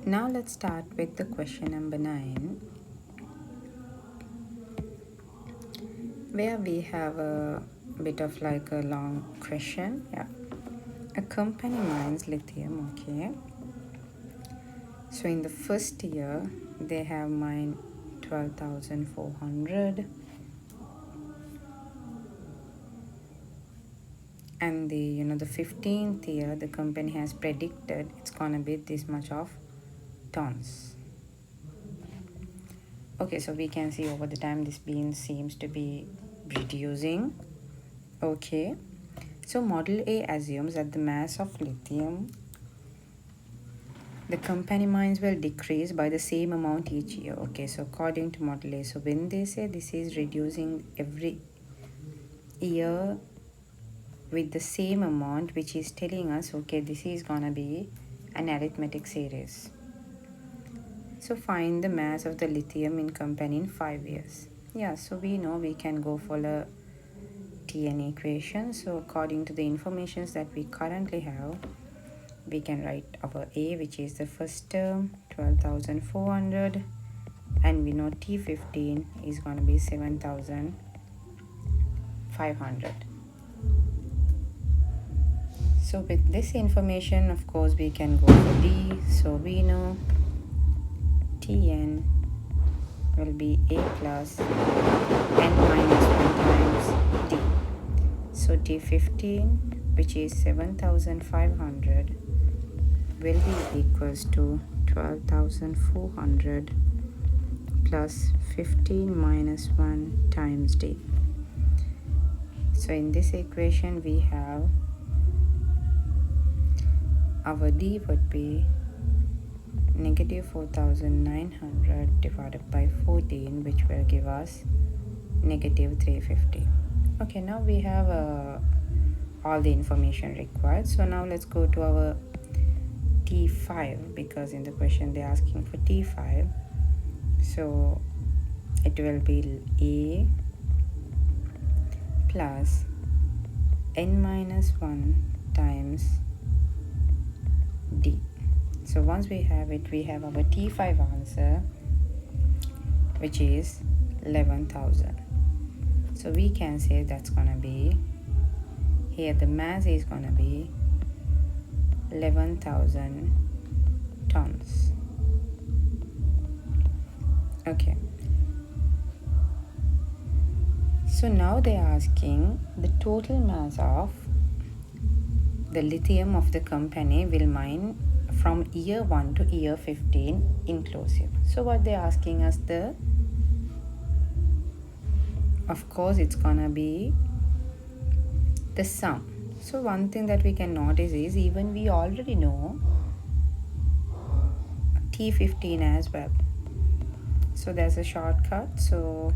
Now let's start with the question number 9, where we have a bit of like a long question. A company mines lithium, okay. So in the first year they have mined 12,400, and the 15th year the company has predicted it's gonna be this much of tons. Okay, so we can see over the time this bean seems to be reducing. Okay, so model A assumes that the mass of lithium the company mines will decrease by the same amount each year. Okay, so according to model A, so when they say this is reducing every year with the same amount, which is telling us, okay, this is gonna be an arithmetic series. So find the mass of the lithium in company in 5 years. Yeah, so we know we can go for the TN equation. So according to the informations that we currently have, we can write our A, which is the first term, 12,400, and we know T15 is going to be 7,500. So with this information, of course, we can go for D. So we know Tn will be A plus n minus 1 times D. So T15, which is 7,500, will be equals to 12,400 plus 15 minus 1 times D. So in this equation we have our D would be negative 4,900 divided by 14, which will give us negative 350. Okay, now we have all the information required. So now let's go to our T5, because in the question they're asking for T5. So it will be A plus n minus 1 times D. So once we have it, we have our T5 answer, which is 11,000. So we can say that's gonna be, here the mass is gonna be 11,000 tons. Okay, so now they are asking the total mass of the lithium of the company will mine from year 1 to year 15 inclusive. So what they're asking us, of course it's gonna be the sum. So one thing that we can notice is, even we already know T15 as well. So there's a shortcut. So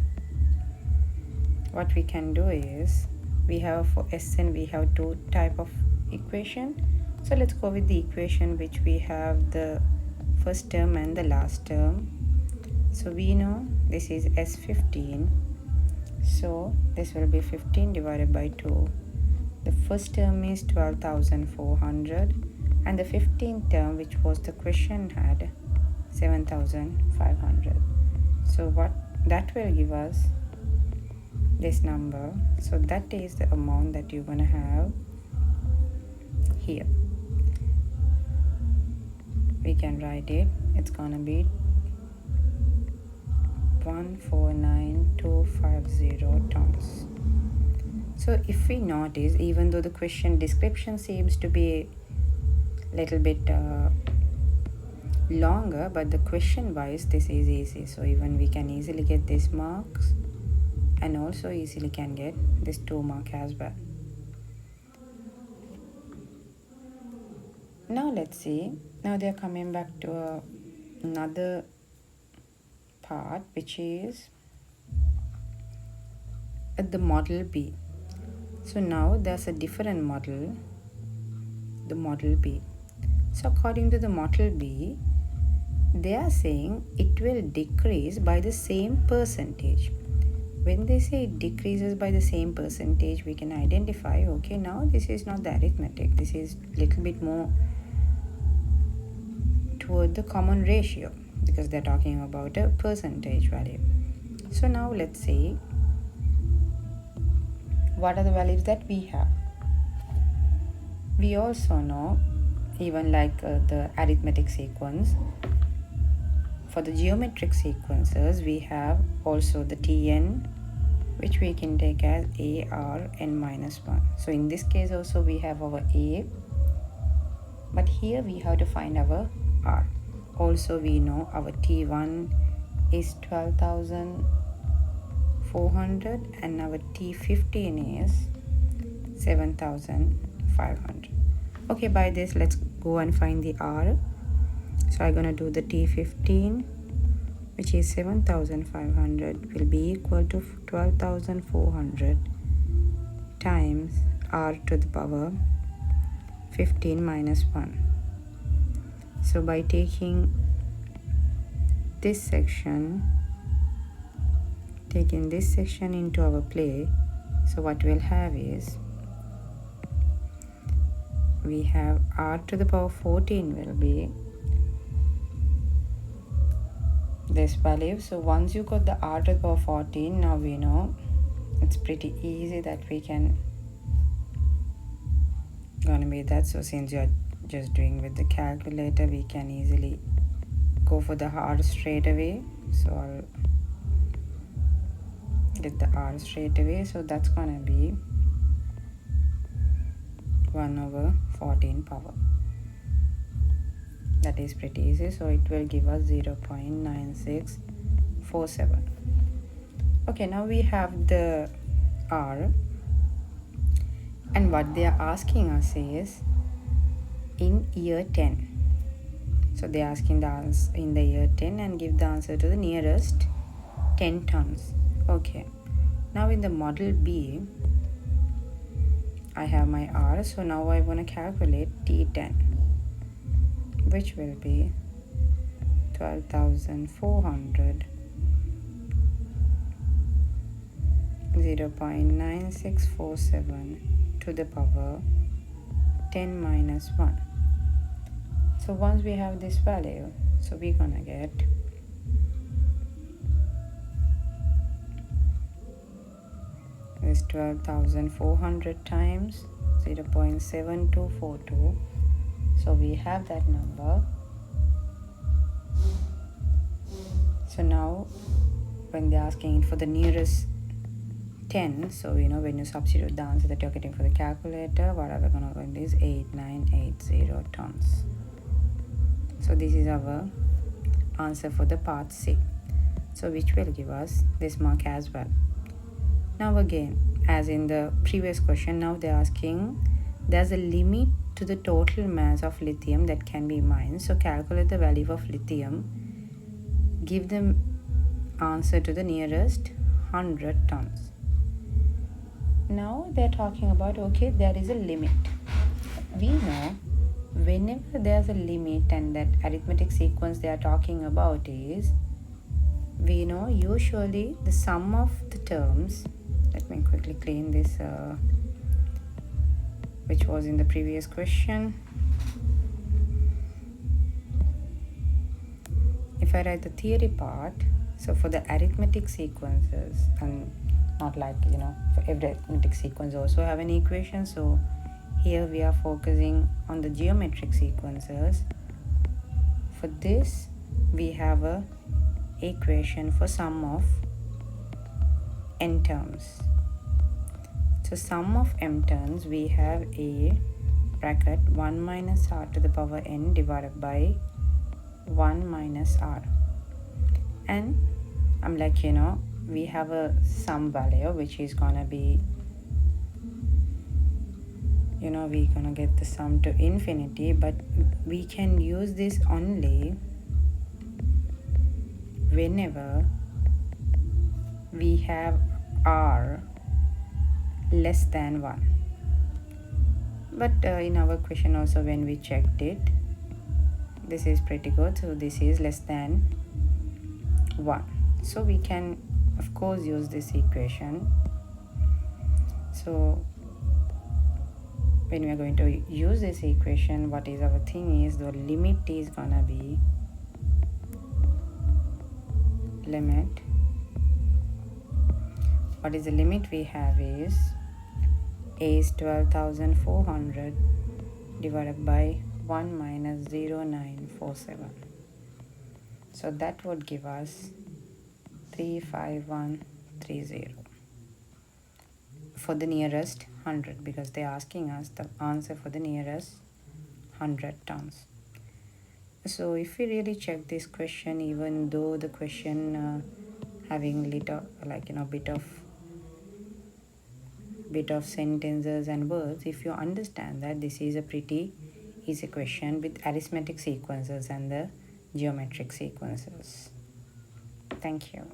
what we can do is, we have for Sn we have two type of equation. So let's go with the equation which we have the first term and the last term. So we know this is S15. So this will be 15 divided by 2. The first term is 12,400, and the 15th term, which was the question had, 7,500. So what that will give us this number. So that is the amount that you're gonna have here. We can write it. It's gonna be 149,250 tons. So if we notice, even though the question description seems to be a little bit longer, but the question wise this is easy. So even we can easily get these marks, and also easily can get this 2 mark as well. Now let's see. Now they're coming back to another part, which is at the model B. So now there's a different model, the model B. So according to the model B, they are saying it will decrease by the same percentage. When they say it decreases by the same percentage, we can identify, okay, now this is not the arithmetic, this is little bit more toward the common ratio, because they're talking about a percentage value. So now let's see what are the values that we have. We also know, even like the arithmetic sequence, for the geometric sequences we have also the Tn, which we can take as AR n minus 1. So in this case also we have our A, but here we have to find our R. Also we know our T1 is 12,400 and our T15 is 7,500. Okay, by this let's go and find the R. So I'm gonna do the T15, which is 7,500, will be equal to 12,400 times R to the power 15 minus 1. So by taking this section into our play, so what we'll have is, we have R to the power 14 will be this value. So once you got the R to the power 14, now we know it's pretty easy that we can gonna be that. So since you're just doing with the calculator, we can easily go for the R straight away. So I'll get the R straight away. So that's gonna be 1/14 power. That is pretty easy. So it will give us 0.9647. Okay, now we have the R, and what they are asking us is in year 10. So they are asking the answer in the year 10 and give the answer to the nearest 10 tons. Okay, now in the model B I have my R. So now I want to calculate T10, which will be 12,400 0.9647 to the power 10 minus 1. So once we have this value, so we're gonna get this 12,400 times 0.7242. So we have that number. So now when they're asking for the nearest 10, so you know, when you substitute the answer that you're getting for the calculator, what are we gonna go in this? 8980 tons. So this is our answer for the part C, so which will give us this mark as well. Now again, as in the previous question, now they're asking there's a limit to the total mass of lithium that can be mined. So calculate the value of lithium, give them answer to the nearest 100 tons. Now they're talking about, okay, there is a limit. We know whenever there's a limit, and that arithmetic sequence they are talking about is, we know usually the sum of the terms, let me quickly clean this which was in the previous question. If I write the theory part, so for the arithmetic sequences, and not like, you know, for every arithmetic sequence also have an equation, so here we are focusing on the geometric sequences. For this we have a equation for sum of n terms. So sum of m terms, we have a bracket 1 minus r to the power n divided by 1 minus r, and I'm like, you know, we have a sum value which is gonna be, you know, we're gonna get the sum to infinity, but we can use this only whenever we have r less than 1. But in our question also, when we checked it, this is pretty good, so this is less than 1, so we can of course use this equation. So when we are going to use this equation, what is our thing is the limit is gonna be limit. What is the limit we have is A is 12,400 divided by 1 minus 0947. So that would give us 35130 for the nearest 100, because they're asking us the answer for the nearest 100 terms. So if we really check this question, even though the question having little bit of sentences and words, if you understand that this is a pretty easy question with arithmetic sequences and the geometric sequences. Thank you.